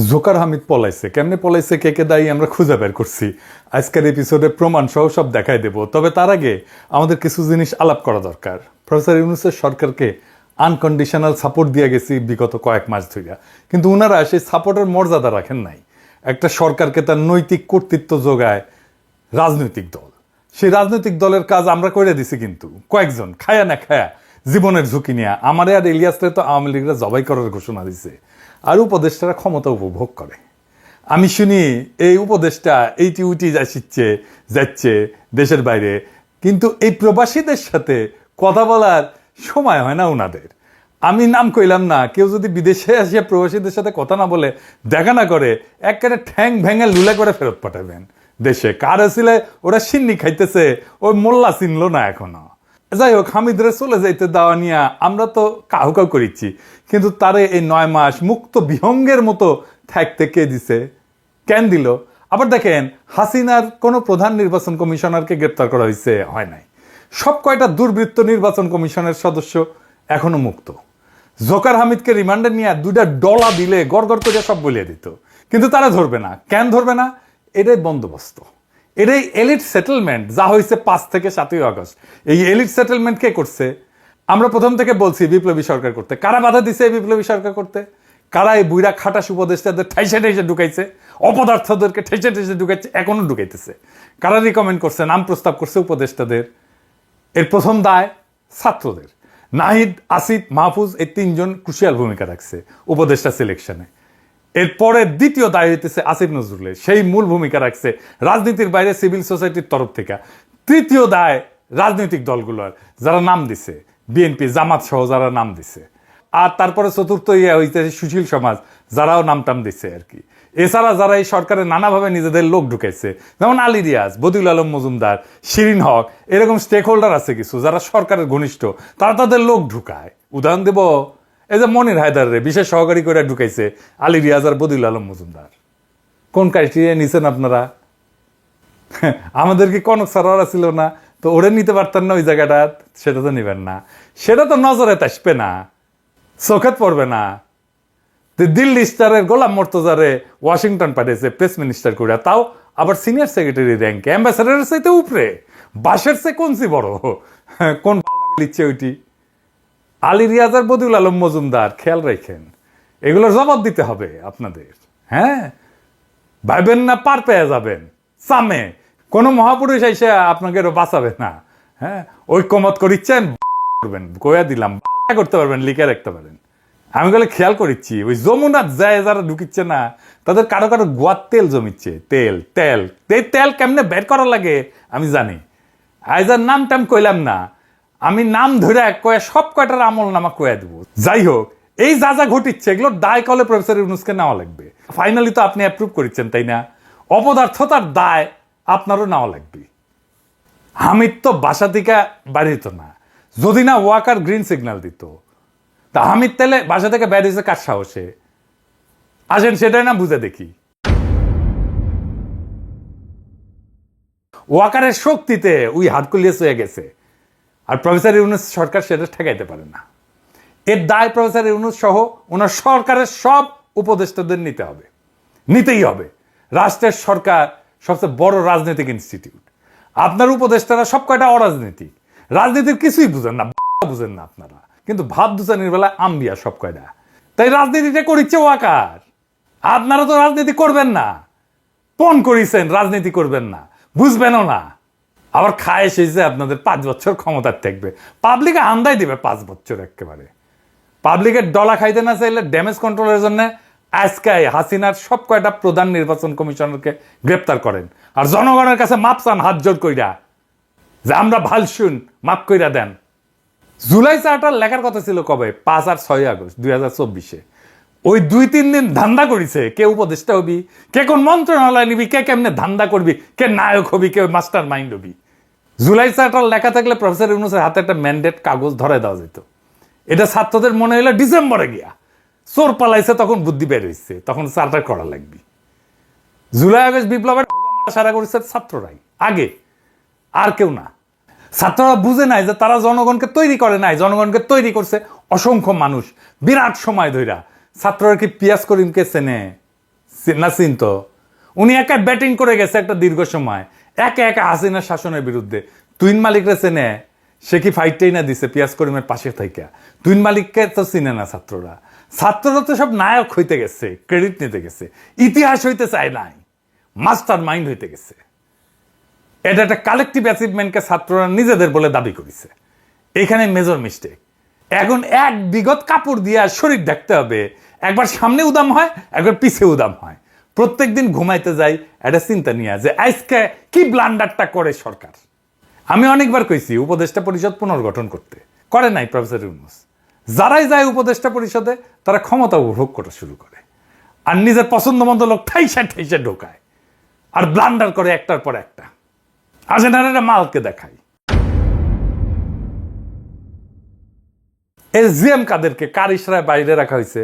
Joker Hamid পলাইছে, কেমনে পলাইছে, কে কে দায়ী আমরা খুঁজে বের করছি। আজকের এপিসোডে প্রমাণ সহ সব দেখাই দেব। তবে তার আগে আমাদের কিছু জিনিস আলাপ করা দরকার। প্রফেসর ইউনূসের সরকারকে আনকন্ডিশনাল সাপোর্ট দিয়ে গেছি বিগত কয়েক মাস ধরে, কিন্তু ওনারা সেই সাপোর্টের মর্যাদা রাখেন নাই। একটা সরকারকে তার নৈতিক কর্তৃত্ব যোগায় রাজনৈতিক দল, সেই রাজনৈতিক দলের কাজ আমরা করে দিছি, কিন্তু কয়েকজন খায়া না খায়া জীবনের ঝুঁকি নিয়ে আমারে আর ইলিয়াসরে তো আওয়ামী লীগরা জবাই করার ঘোষণা দিছে, আর উপদেষ্টারা ক্ষমতা উপভোগ করে। আমি শুনি এই উপদেষ্টা এইটি উইটি যাচ্ছে দেশের বাইরে, কিন্তু এই প্রবাসীদের সাথে কথা বলার সময় হয় না ওনাদের। আমি নাম কইলাম না, কেউ যদি বিদেশে আসিয়া প্রবাসীদের সাথে কথা না বলে, দেখা না করে, একেবারে ঠ্যাং ভেঙে লুলা করে ফেরত পাঠাবেন দেশে। কার ছিলে ওরা সিন্নি খাইতেছে, ওই মোল্লা চিনলো না এখনো। যাই হোক, হামিদরে চলে যাইতে দেওয়া নিয়ে আমরা তো কাহু কাউ করিচ্ছি, কিন্তু তারে এই 9 মাস মুক্ত বিহঙ্গের মতো থাকতে কে দিছে, কেন দিল? আবার দেখেন, হাসিনার কোনো প্রধান নির্বাচন কমিশনারকে গ্রেপ্তার করা হয়েছে, হয় নাই। সব কয়টা দুর্বৃত্ত নির্বাচন কমিশনের সদস্য এখনো মুক্ত। জোকার হামিদকে রিমান্ডে নিয়ে 2টা ডলা দিলে গড়গড় করে সব বলিয়ে দিত, কিন্তু তারা ধরবে না। কেন ধরবে না? এটাই বন্দোবস্ত, এটাই এলিট সেটেলমেন্ট যা হয়েছে 5 থেকে 7ই আগস্ট। এই এলিট সেটেলমেন্ট কে করছে? আমরা প্রথম থেকে বলছি বিপ্লবী সরকার করতে। কারা বাধা দিছে এই বিপ্লবী সরকার করতে? কারা এই বুইরা খাটাস উপদেষ্টাদের ঠাইসে ঠাইসে ঢুকাইছে, অপদার্থদেরকে ঠেসে ঠেসে ঢুকাইছে, এখনো ঢুকাইতেছে? কারা রিকমেন্ড করছে, নাম প্রস্তাব করছে উপদেষ্টাদের? এর প্রথম দায় ছাত্রদের। নাহিদ, আসিফ, মাহফুজ এই 3 জন ক্রুশিয়াল ভূমিকা রাখছে উপদেষ্টা সিলেকশনে। এরপরে দ্বিতীয় দায় হইতেছে আসিফ নজরুলের, সেই মূল ভূমিকা রাখছে রাজনীতির বাইরে সিভিল সোসাইটির তরফ থেকে। তৃতীয় দায় রাজনৈতিক দলগুলোর, যারা নাম দিছে, বিএনপি, জামাত সহ যারা নাম দিছে। আর তারপরে চতুর্থ হইতেছে সুশীল সমাজ, যারাও নামটাম দিচ্ছে আর কি। এছাড়া যারা এই সরকারে নানাভাবে নিজেদের লোক ঢুকাইছে, যেমন আলী রিয়াজ, বদিউল আলম মজুমদার, শিরিন হক, এরকম স্টেক হোল্ডার আছে কিছু যারা সরকারের ঘনিষ্ঠ, তারা তাদের লোক ঢুকায়। উদাহরণ দেব, এই যে মনির হায়দারে বিশেষ সহকারী করে ঢুকাইছে আলী রিয়াজ আর বদিউল আলম মজুমদার। কোন ক্রাইটেরিয়া নিছেন আপনারা? আমাদের কি কনক সারোয়ার ছিল না? তো ওরে নিতে পারতেন না ওই জায়গাটা? সেটা তো নিবেন না, সেটা তো নজরে আসবে না, চোখে পড়বে না। দিল্লি স্টারের গোলাম মর্তজারে ওয়াশিংটন পাঠিয়েছে প্রেস মিনিস্টার করে, তাও আবার সিনিয়র সেক্রেটারি র্যাঙ্কে, অ্যাম্বাসেডারের চাইতে উপরে, বাসের চেয়ে কোনসি বড়, কোন লিখছে ওইটি? আলী রিয়াজ আর বদিউল আলম মজুমদার, খেয়াল রাখেন, এগুলোর জবাব দিতে হবে আপনাদের। হ্যাঁ, ভাইবেন না পার পেয়ে যাবেন সামে, কোন মহাপুরুষ এসে আপনাকে বাঁচাবে না। হ্যাঁ, ঐক্যমত করিচ্ছেন, করবেন, কয়া দিলাম, করতে পারবেন, লিখে রাখতে পারেন। আমি বলে খেয়াল করিচ্ছি, ওই যমুনার যায় যারা ঢুকিচ্ছে না, তাদের কারো কারো গোয়ার তেল জমিচ্ছে, তেল তেল তেল কেমনে বের করা লাগে আমি জানি। আইজার নাম টাম কইলাম না, আমি নাম ধরে কয়ে সব কয়টার আমল নামা কয়ে দেবো। যাই হোক, এই যা যা ঘটিচ্ছে এগুলোর দায় কলে প্রফেসর ইউনূসকে নেওয়া লাগবে। ফাইনালি তো আপনি অ্যাপ্রুভ করেছেন, তাই না? অপদার্থতার দায় আপনারও নেওয়া লাগবে। হামিদ তো বাসা থেকে বাড়িত না, যদি না ওয়াকার গ্রিন সিগন্যাল দিত। তা হামিদ তেলে বাসা থেকে বেরিয়েছে কার সাহসে? আসেন সেটাই না বুঝে দেখি। ওয়াকারের শক্তিতে ওই হারকুলিয়াস হয়ে গেছে, আর প্রফেসর ইউনূস সরকার সেটা ঠেকাইতে পারে না। এর দায় প্রফেসর ইউনূস সহ ওনার সরকারের সব উপদেষ্টাদের নিতে হবে, নিতেই হবে। রাষ্ট্রের সরকার সবচেয়ে বড় রাজনৈতিক ইনস্টিটিউট। আপনার উপদেষ্টারা সব কয়টা অরাজনৈতিক, রাজনীতির কিছুই বুঝেন না, বুঝেন না আপনারা, কিন্তু ভাত দুচানির বেলা আম্বিয়া সব কয়টা। তাই রাজনীতিটা করিচ্ছে ওয়াকার। আপনারা তো রাজনীতি করবেন না, পণ করিছেন রাজনীতি করবেন না, বুঝবেনও না। আবার খায় এসেছে আপনাদের 5 বছর ক্ষমতার থাকবে, পাবলিকে আন্দাই দিবে 5 বছর একেবারে। পাবলিকের ডলা খাইতে না চাইলে ড্যামেজ কন্ট্রোলের জন্য আজকে হাসিনার সব কয়টা প্রধান নির্বাচন কমিশনারকে গ্রেপ্তার করেন, আর জনগণের কাছে মাপ চান হাত জোর কইরা, যে আমরা ভাল শুন, মাপ কইরা দেন। জুলাই চার্টার লেখার কথা ছিল কবে? 5 আর 6 আগস্ট 2024-এ। ওই 2-3 দিন ধান্দা করিছে, কে উপদেষ্টা হবি, কে কোন মন্ত্রণালয় নিবি, কে কেমনে ধান্দা করবি, কে নায়ক হবি, কে মাস্টার মাইন্ড হবি। জুলাই চার্টার লেখা থাকলে প্রফেসর ইউনূসের হাতে একটা ম্যান্ডেট কাগজ ধরে দেওয়া যেত। এটা ছাত্রদের মনে হলো ডিসেম্বরে গিয়া চোর পালাইছে, তখন বুদ্ধি বের হয়েছে, তখন চার্টার করা লাগবে। জুলাই আগস্ট বিপ্লবের সারা করেছে ছাত্ররাই আগে, আর কেউ না। ছাত্ররা বুঝে নাই যে তারা জনগণকে তৈরি করে নাই, জনগণকে তৈরি করছে অসংখ্য মানুষ বিরাট সময় ধইরা। ছাত্ররা কি পিয়াস করিমকে চেনে? না চিনতো? উনি একা ব্যাটিং করে গেছে একটা দীর্ঘ সময়, একা একা হাসিনার শাসনের বিরুদ্ধে। তুইন মালিকরা চেনে? সে কি ফাইটটাই না দিছে পিয়াজ করিমের পাশে থেকে? তুইন মালিককে তো চিনে না ছাত্ররা। ছাত্ররা তো সব নায়ক হইতে গেছে, ক্রেডিট নিতে গেছে, ইতিহাস হইতে চায় নাই, মাস্টার মাইন্ড হইতে গেছে। এটা একটা কালেকটিভ অ্যাচিভমেন্টকে ছাত্ররা নিজেদের বলে দাবি করেছে। এখানে মেজর মিস্টেক। এখন এক বিগত কাপড় দিয়ে শরীর ঢাকতে হবে, একবার সামনে উদাম হয়, একবার পিছে উদাম হয়। প্রত্যেক দিন ঘুমাইতে যাই একটা চিন্তা নিয়ে যে আজকে কি ব্লান্ডারটা করে সরকার। আমি অনেকবার কইছি উপদেষ্টা পরিষদ পুনর্গঠন করতে, করে নাই প্রফেসর ইউনূস। যারাই যায় উপদেষ্টা পরিষদে তারা ক্ষমতা উপভোগ করা শুরু করে, আর নিজের পছন্দ মতো লোক ঠাইসা ঠাইসা ঢোকায়, আর ব্লান্ডার করে একটার পর একটা। আজেন্ডার মালকে দেখায়। এই জিএম কাদেরকে কার ইশরায় বাইরে রাখা হয়েছে?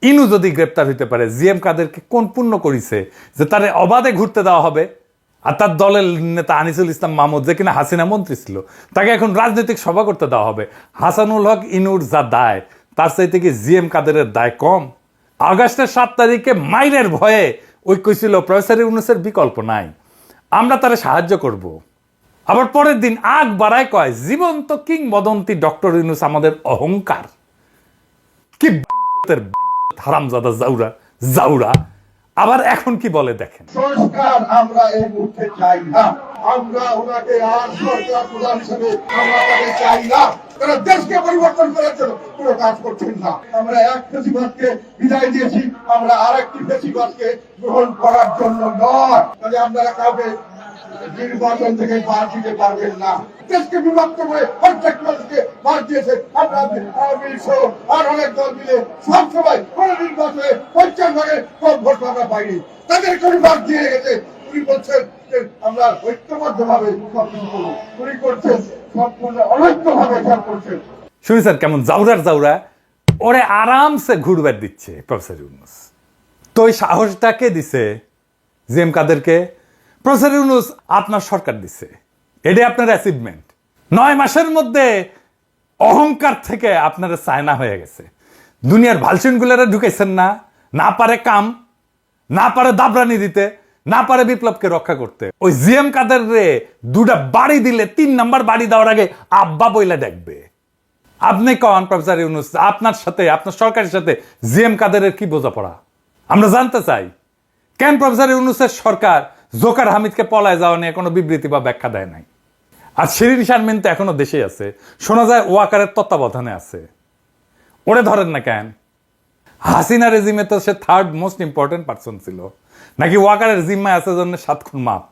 ইনু যদি গ্রেপ্তার হইতে পারে, জিএম কাদেরকে কোন পুণ্য করিছে যে তারে অবাধে ঘুরতে দেওয়া হবে? আর তার দলের নেতা আনিসুল ইসলাম মাহমুদ, যে কিনা হাসিনা মন্ত্রী ছিল, তাকে এখন রাজনৈতিক সভা করতে দেওয়া হবে। হাসানুল হক ইনুর যা দায়, তার চাইতে কি জিএম কাদেরের দায় কম? আগস্টের 7 তারিখে মাইরের ভয়ে ওই কইছিল প্রফেসর ইউনূসের বিকল্প নাই, আমরা তারে সাহায্য করব। আবার পরের দিন আগ বাড়ায় কয় জীবন্ত কিংবদন্তি ডক্টর ইউনূস আমাদের অহংকার। কি হারামজাদা জাউরা জাউরা। আবার এখন কি বলে দেখেন, সংস্কার আমরা এই মুহূর্তে চাই না, আমরা ওনাকে আর সরকার প্রধান হিসেবে আমরা তাকে চাই না। তারা দেশকে পরিবর্তন করার জন্য কোনো কাজ করছেন না। আমরা এক ফেসিবাদকে বিদায় দিয়েছি, আমরা আরেকটি ফেসিবাদকে গ্রহণ করার জন্য নয়। তাহলে আপনারা কাউকে নির্বাচন থেকে বাদ দিতে পারবেন না। দেশকে বিভক্ত করে প্রত্যেক মানুষকে বাদ দিয়েছে। আমরা আওয়ামী লীগ সহ আর অনেক দল মিলে সবসময় কোনো নির্বাচনে 50 ভাগের কম ভোট আমরা পাইনি, তাদের কোনো বাদ দিয়ে গেছে। উনি বলছেন যে আমরা ঐক্যবদ্ধ ভাবে সবকিছু করবো, উনি করছেন সম্পূর্ণ অনৈক্য ভাবে সব করছেন। শুনেছেন কেমন জাউরার জাউরা? ওরে আরামসে ঘুরবার দিচ্ছে প্রফেসর ইউনূস। তো ওই সাহসটাকে দিছে জিএম কাদেরকে? প্রফেসর ইউনূস আপনার সরকার দিছে, এটাই আপনার অ্যাচিভমেন্ট। 9 মাসের মধ্যে অহংকার থেকে আপনার চায়না হয়ে গেছে। দুনিয়ার ভালসিনগুলারে ঢুকাইছেন না, না পারে কাম, না পারে দাবরানি দিতে, না পারে বিপ্লবকে রক্ষা করতে। ওই জিএম কাদের রে 2টা বাড়ি দিলে 3 নাম্বার বাড়ি দেওয়ার আগে আব্বা বইলা দেখবে। আপনি কন প্রফেসর ইউনূস, আপনার সাথে আপনার সরকারের সাথে জিএম কাদেরের কি বোঝাপড়া? আমরা জানতে চাই কেন প্রফেসর ইউনূসের সরকার জোকার হামিদকে পলায় যাওয়া নিয়ে কোনো বিবৃতি বা ব্যাখ্যা দেয় নাই। আর শিরিন শারমিন তো এখনো দেশেই আছে, শোনা যায় ওয়াকারের তত্ত্বাবধানে আছে। ওরে ধরেন না কেন? হাসিনা রেজিমে তো সে 3rd মোস্ট ইম্পর্টেন্ট পার্সন ছিল, নাকি ওয়াকারের জিম্মায় আছে জন্য 7 খুন মাপ?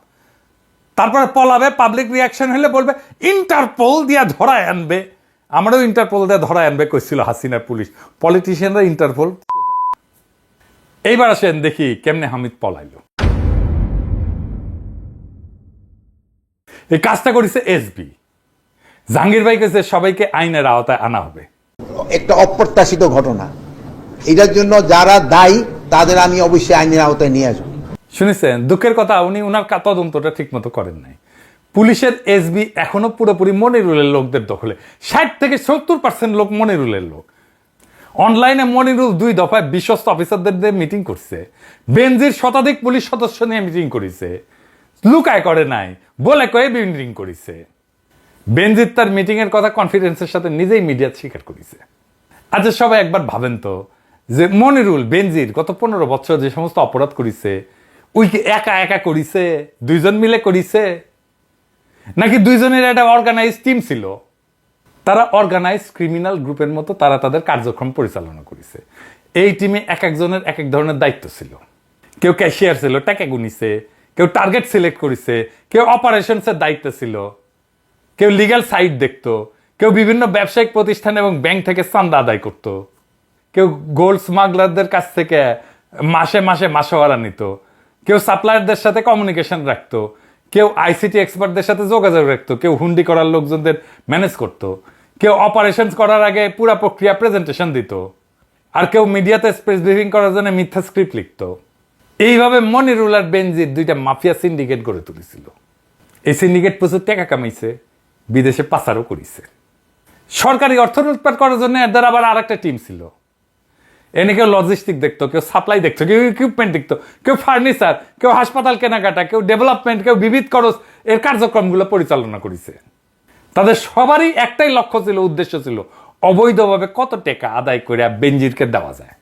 তারপরে পলাবে, পাবলিক রিয়াকশন হলে বলবে ইন্টারপোল দিয়া ধরায় আনবে। আমারও ইন্টারপোল দিয়ে ধরায় আনবে কইছিল হাসিনার পুলিশ। পলিটিশিয়ানরা ইন্টারপোল। এইবার আসেন দেখি কেমনে হামিদ পলাইলো। এই কাজটা করেছে এসবি। জাহাঙ্গীর ভাই কেছে সবাইকে আইনের আওতায় আনা হবে। একটা অপ্রত্যাশিত ঘটনা, এটার জন্য যারা দায়ী তাদের আমি অবশ্যই আইনের আওতায় নিয়ে আসবো। শুনেছেন দুঃখের কথা, উনি উনার তদন্তটা ঠিক মতো করেন নাই। পুলিশের এসবি এখনো পুরোপুরি মনিরুলের লোকদের দখলে। 60 থেকে 70% লোক মনিরুলের লোক। অনলাইনে মনিরুল 2 দফায় বিশ্বস্ত অফিসারদের দিয়ে মিটিং করছে, বেনজির শতাধিক পুলিশ সদস্য নিয়ে মিটিং করেছে, লুকায় করে নাই, বলে কয়ে মিটিং করেছে। বেনজির তার মিটিং এর কথা কনফিডেন্সের সাথে নিজেই মিডিয়া স্বীকার করেছে। আচ্ছা সবাই একবার ভাবেন তো যে মনিরুল বেনজির গত 15 বছর যে সমস্ত অপরাধ করেছে, ওই কি একা একা করেছে, 2 জন মিলে করেছে, নাকি 2 জনের একটা অর্গানাইজ টিম ছিল? তারা অর্গানাইজ ক্রিমিনাল গ্রুপের মতো তারা তাদের কার্যক্রম পরিচালনা করেছে। এই টিমে এক একজনের এক এক ধরনের দায়িত্ব ছিল। কেউ ক্যাশিয়ার ছিল, টাকা গুনিছে, কেউ টার্গেট সিলেক্ট করেছে, কেউ অপারেশনসের দায়িত্ব ছিল, কেউ লিগ্যাল সাইট দেখতো, কেউ বিভিন্ন ব্যবসায়িক প্রতিষ্ঠান এবং ব্যাংক থেকে চাঁদা আদায় করত, কেউ গোল্ড স্মাগলারদের কাছ থেকে মাসে মাসে মাসোয়ারা নিত, কেউ সাপ্লায়ারদের সাথে কমিউনিকেশন রাখতো, কেউ আইসিটি এক্সপার্টদের সাথে যোগাযোগ রাখতো, কেউ হুন্ডি করার লোকজনদের ম্যানেজ করত, কেউ অপারেশন করার আগে পুরো প্রক্রিয়া প্রেজেন্টেশন দিত, আর কেউ মিডিয়াতে প্রেস ব্রিফিং করার জন্য মিথ্যা স্ক্রিপ্ট লিখত। এইভাবে মনিরুল আর বেনজির 2টা মাফিয়া সিন্ডিকেট গড়ে তুলেছিল। এই সিন্ডিকেট প্রচুর টাকা কামাইছে, বিদেশে পাচারও করেছে। সরকারি অর্থ লুটপাট করার জন্য এদের আবার আর একটা টিম ছিল। এনে কেউ লজিস্টিক দেখতো, কেউ সাপ্লাই দেখতো, কেউ ইকুইপমেন্ট দেখতো, কেউ ফার্নিচার, কেউ হাসপাতাল কেনাকাটা, কেউ ডেভেলপমেন্ট, কেউ বিবিধ খরচ এর কার্যক্রমগুলো পরিচালনা করেছে। তাদের সবারই একটাই লক্ষ্য ছিল, উদ্দেশ্য ছিল অবৈধভাবে কত টাকা আদায় করে বেনজিরকে দেওয়া যায়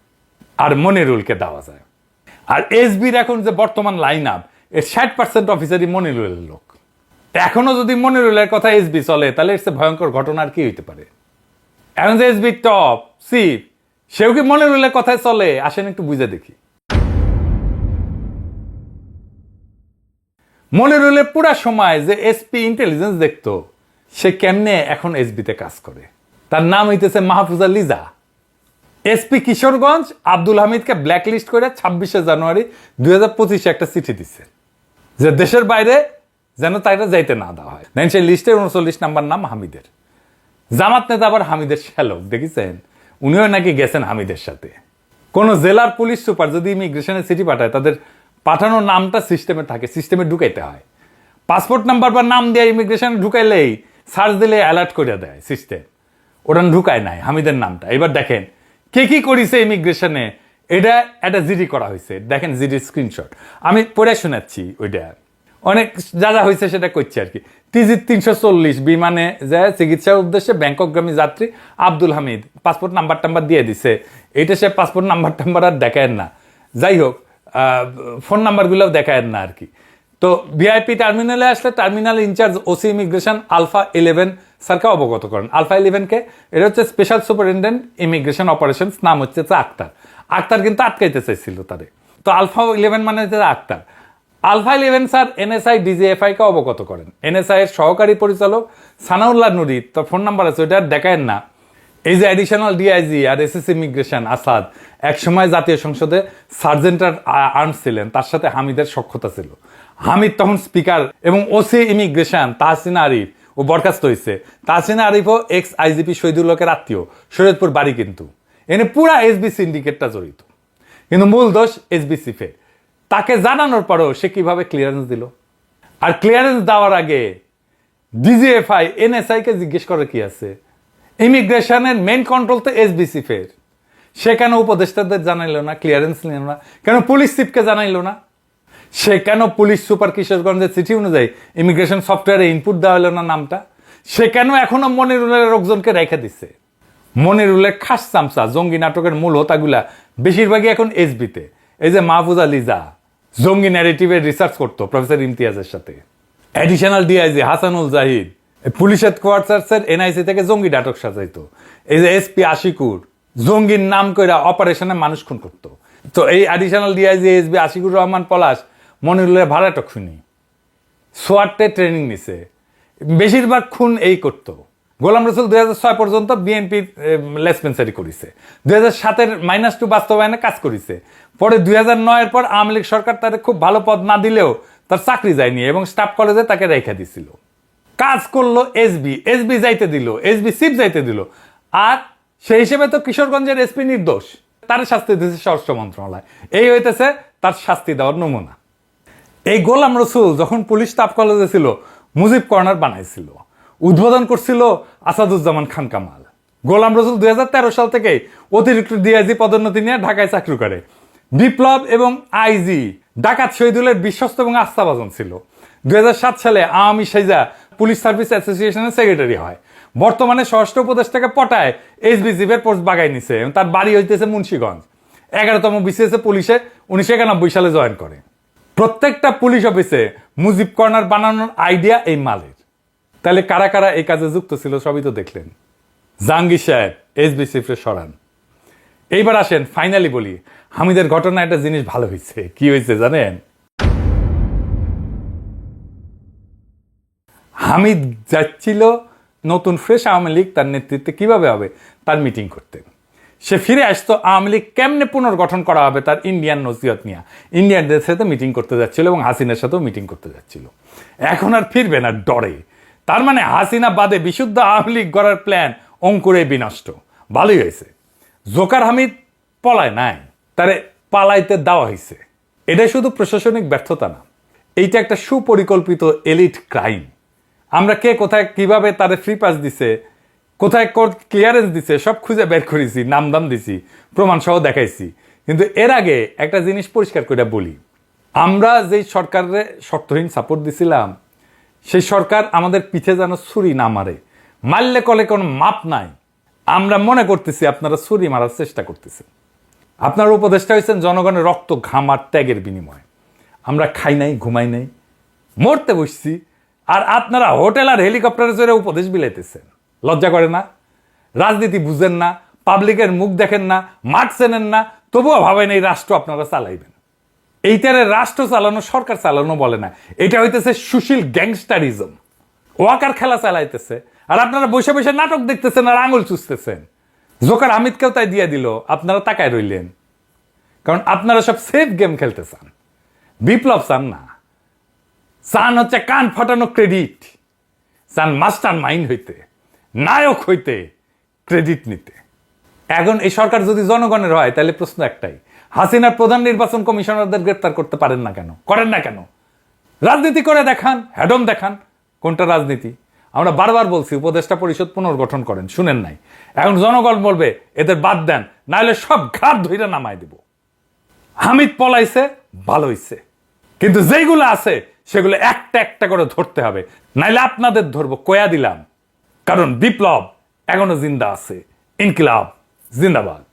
আর মনিরুলকে দেওয়া যায়। আর এসবির এখন যে বর্তমান লাইন আপ, এর 60% অফিসারই মনিরুলের লোক। এখনো যদি মনিরুলের কথা এসবি চলে, তাহলে এর চেয়ে ভয়ঙ্কর ঘটনা আর কি হইতে পারে? এখন যে এসবি টপ চিফ, সেও কি মনিরুলের কথায় চলে? আসেন একটু বুঝে দেখি। মনিরুলের পুরা সময় যে এসপি ইন্টেলিজেন্স দেখতো, সে কেমনে এখন এসবিতে কাজ করে? তার নাম হইতেছে মাহফুজা লিজা। এসপি কিশোরগঞ্জ আব্দুল হামিদকে ব্ল্যাকলিস্ট করে 26শে জানুয়ারি 2025 একটা চিঠি দিচ্ছে যে দেশের বাইরে যেন তাইটা যাইতে না দেওয়া হয়। দেন সেই লিস্টে 39 নাম্বার নাম হামিদের। জামাত নেতা আবার হামিদের শ্যালক, দেখেছেন? উনিও নাকি গেছেন হামিদের সাথে। কোন জেলার পুলিশ সুপার যদি ইমিগ্রেশনের চিঠি পাঠায়, তাদের পাঠানোর নামটা সিস্টেমে থাকে, সিস্টেমে ঢুকাইতে হয়। পাসপোর্ট নাম্বার বা নাম দিয়ে ইমিগ্রেশনে ঢুকাইলেই সার্চ দিলে অ্যালার্ট করে দেয় সিস্টেম। ওটা ঢুকায় নাই হামিদের নামটা। এবার দেখেন কে কি করেছে ইমিগ্রেশনে, এটা একটা জিডি করা হয়েছে। দেখেন জিডির স্ক্রিনশট, আমি পড়ে শোনাচ্ছি। ওইটা অনেক যা যা হয়েছে সেটা করছি আর কি। টিজি 340 বিমানে যায় চিকিৎসার উদ্দেশ্যে ব্যাংককগামী যাত্রী আব্দুল হামিদ, পাসপোর্ট নাম্বার দিয়ে দিছে। এইটা সে পাসপোর্ট নাম্বার আর দেখায় না। যাই হোক, ফোন নাম্বারগুলোও দেখায় না আর কি। তো ভিআইপি টার্মিনালে আসলে terminal incharge OC immigration alpha 11 স্যারকে অবগত করেন। আলফা 11 এটা হচ্ছে স্পেশাল সুপারিনটেন্ডেন্ট ইমিগ্রেশন অপারেশন, নাম হচ্ছে আক্তার। আক্তার কিন্তু আটকাইতে চাইছিল তারে। তো আলফা 11 মানে হচ্ছে Akhtar. Alpha 11 sir NSI DGFI কে অবগত করেন। এনএসআই এর সহকারী পরিচালক সানাউল্লাহ নুরি, তার ফোন নাম্বার আছে, ওইটা দেখায় না। এই যে অ্যাডিশনাল ডিআইজি আর এসএস ইমিগ্রেশন আসাদ একসময় জাতীয় সংসদে সার্জেন্ট আর্মস ছিলেন, তার সাথে হামিদের সখ্যতা ছিল। হামিদ তখন স্পিকার এবং ওসি ইমিগ্রেশন তাহসিনা আরিফ ও বরখাস্ত হয়েছে। তাহসিনা আরিফও এক্স আইজিপি শহীদুল হকের আত্মীয়, শরীয়তপুর বাড়ি। কিন্তু এনে পুরা এসবি সিন্ডিকেটটা জড়িত, কিন্তু মূল দোষ এসবি চিফের। তাকে জানানোর পরেও সে কিভাবে ক্লিয়ারেন্স দিল? আর ক্লিয়ারেন্স দেওয়ার আগে ডিজিএফআই এনএসআই কে জিজ্ঞেস করে কি আছে? ইমিগ্রেশনের মেইন কন্ট্রোল তো এসবি চিফের। সে কেন উপদেষ্টাদের জানাইলো না, ক্লিয়ারেন্স নিল না? কেন পুলিশ চিফকে জানাইলো না? সে কেন পুলিশ সুপার কিশোরগঞ্জের চিঠি অনুযায়ী ইমিগ্রেশন সফটওয়্যারে ইনপুট দেওয়া হলো না নামটা? সে কেন এখনো মনিরুলের লোকজনকে রেখে দিচ্ছে? মনিরুলের খাস চামচা জঙ্গি নাটকের মূল হোতাগুলা বেশিরভাগই এখন এসবিতে। এই যে মাহফুজা লিজা জঙ্গি ন্যারেটিভের রিসার্চ করতো প্রফেসর ইমতিয়াজের সাথে। Additional DIG Hasanul Zahid police হেডকোয়ার্টার্সের এনআইসি থেকে জঙ্গি নাটক সাজাইতো। এই যে এসপি আশিকুর জঙ্গির নাম কইরা অপারেশনে মানুষ খুন করতো। তো এই additional DIG SB Ashikur Rahman Palash মনিরুলের ভাড়াটক খুনি, সোয়াটে ট্রেনিং নিছে, বেশিরভাগ খুন এই করতো। গোলাম রসুল 2006 পর্যন্ত বিএনপি লেসপেন্সারি করেছে, 2007-এর -2 বাস্তবায়নে কাজ করেছে। পরে 2009-এর পর আওয়ামী লীগ সরকার তাকে খুব ভালো পদ না দিলেও তার চাকরি যায়নি এবং স্টাফ কলেজে তাকে রেখে দিছিল। কাজ করলো এসবি যাইতে দিল, এসবি চিফ যাইতে দিল। আর সেই হিসেবে তো কিশোরগঞ্জের এসপি নির্দোষ, তার শাস্তি দিয়েছে স্বরাষ্ট্র মন্ত্রণালয়। এই হইতেছে তার শাস্তি দেওয়ার নমুনা। এই গোলাম রসুল যখন পুলিশ স্টাফ কলেজে ছিল, মুজিব কর্নার বানাইছিল, উদ্বোধন করছিল আসাদুজ্জামান খান কামাল। গোলাম রসুল 2013 সাল থেকে অতিরিক্ত ডিআইজি পদোন্নতি নিয়ে ঢাকায় চাকরি করে। বিপ্লব এবং আইজি ডাকাত শহীদুলের বিশ্বস্ত এবং আস্থাভাজন ছিল। 2007 সালে আওয়ামী সাইজা পুলিশ সার্ভিস অ্যাসোসিয়েশনের সেক্রেটারি হয়। বর্তমানে স্বরাষ্ট্র উপদেষ্টাকে পটায় এসবি চিফের পোস্ট বাগাই নিছে। তার বাড়ি হইতেছে মুন্সিগঞ্জ। 11তম বিসিএসে পুলিশে 1991 সালে জয়েন করে। প্রত্যেকটা পুলিশ অফিসে মুজিব কর্নার বানানোর আইডিয়া এই মালের। তাহলে কারা কারা এই কাজে যুক্ত ছিল সবই তো দেখলেন। জাহাঙ্গীর সাহেব এসবি চিফরে সরান। এইবার আসেন ফাইনালি বলি, হামিদের ঘটনা একটা জিনিস ভালো হয়েছে। কি হয়েছে জানেন? হামিদ যাচ্ছিল নতুন ফ্রেশ আওয়ামী লীগ তার নেতৃত্বে কিভাবে হবে তার মিটিং করতে। সে ফিরে আসতো আওয়ামী লীগ কেমনে পুনর্গঠন করা হবে তার ইন্ডিয়ান নসিহত নিয়ে ইন্ডিয়ানদের সাথে মিটিং করতে যাচ্ছিল এবং হাসিনার সাথেও মিটিং করতে যাচ্ছিল। এখন আর ফিরবে না ডরে। তার মানে হাসিনা বাদে বিশুদ্ধ আওয়ামী লীগ গড়ার প্ল্যান অঙ্কুরে বিনষ্ট। ভালোই হয়েছে, জোকার হামিদ পলায় নাই, তারে পালাইতে দেওয়া হয়েছে। এটাই শুধু প্রশাসনিক ব্যর্থতা না, এইটা একটা সুপরিকল্পিত এলিট ক্রাইম। আমরা কে কোথায় কিভাবে তারে ফ্রি পাস দিছে কোথায় কোর্ট ক্লিয়ারেন্স দিছে সব খুঁজে বের করেছি, নাম দাম দিছি, প্রমাণ সহ দেখাইছি। কিন্তু এর আগে একটা জিনিস পরিষ্কার করে বলি, আমরা যেই সরকারের শর্তহীন সাপোর্ট দিছিলাম, সেই সরকার আমাদের পিঠে যেন ছুরি না মারে, মারলে কলে কোনো মাপ নাই। আমরা মনে করতেছি আপনারা ছুরি মারার চেষ্টা করতেছেন। আপনার উপদেষ্টা হয়েছেন জনগণের রক্ত ঘাম আর ত্যাগের বিনিময়ে। আমরা খাই নাই, ঘুমাই নাই, মরতে বসছি, আর আপনারা হোটেল আর হেলিকপ্টারে চড়ে উপদেশ বিলাইতেছেন। লজ্জা করে না? রাজনীতি বুঝেন না, পাবলিকের মুখ দেখেন না, মাঠ চেনেন না, তবুও ভাবেন এই রাষ্ট্র আপনারা চালাইবেন। এইটারে রাষ্ট্র চালানো, সরকার চালানো বলে না, এটা হইতেছে সুশীল গ্যাংস্টারিজম। ওয়াকার খেলা চালাইতেছে, আর আপনারা বসে বসে নাটক দেখতেছেন আর আঙুল চুষতেছেন। জোকার হামিদকেও তাই দিয়ে দিল, আপনারা তাকায় রইলেন। কারণ আপনারা সব সেফ গেম খেলতে চান, বিপ্লব চান না। চান হচ্ছে কান ফাটানো ক্রেডিট, চান মাস্টার মাইন্ড হইতে, নায়ক হইতে, ক্রেডিট নিতে। এখন এই সরকার যদি জনগণের হয়, তাহলে প্রশ্ন একটাই, হাসিনার প্রধান নির্বাচন কমিশনারদের গ্রেপ্তার করতে পারেন না কেন, করেন না কেন? রাজনীতি করে দেখান, হ্যাডম দেখান। কোনটা রাজনীতি? আমরা বারবার বলছি উপদেষ্টা পরিষদ পুনর্গঠন করেন, শুনেন নাই। এখন জনগণ বলবে এদের বাদ দেন, নাহলে সব ঘাট ধইরা নামায় দিব। হামিদ পলাইছে, ভালো হইছে, কিন্তু যেইগুলো আছে সেগুলো একটা একটা করে ধরতে হবে, নাইলে আপনাদের ধরবো, কয়া দিলাম। কারণ বিপ্লব এখনো জিন্দা আছে। ইনকিলাব জিন্দাবাদ।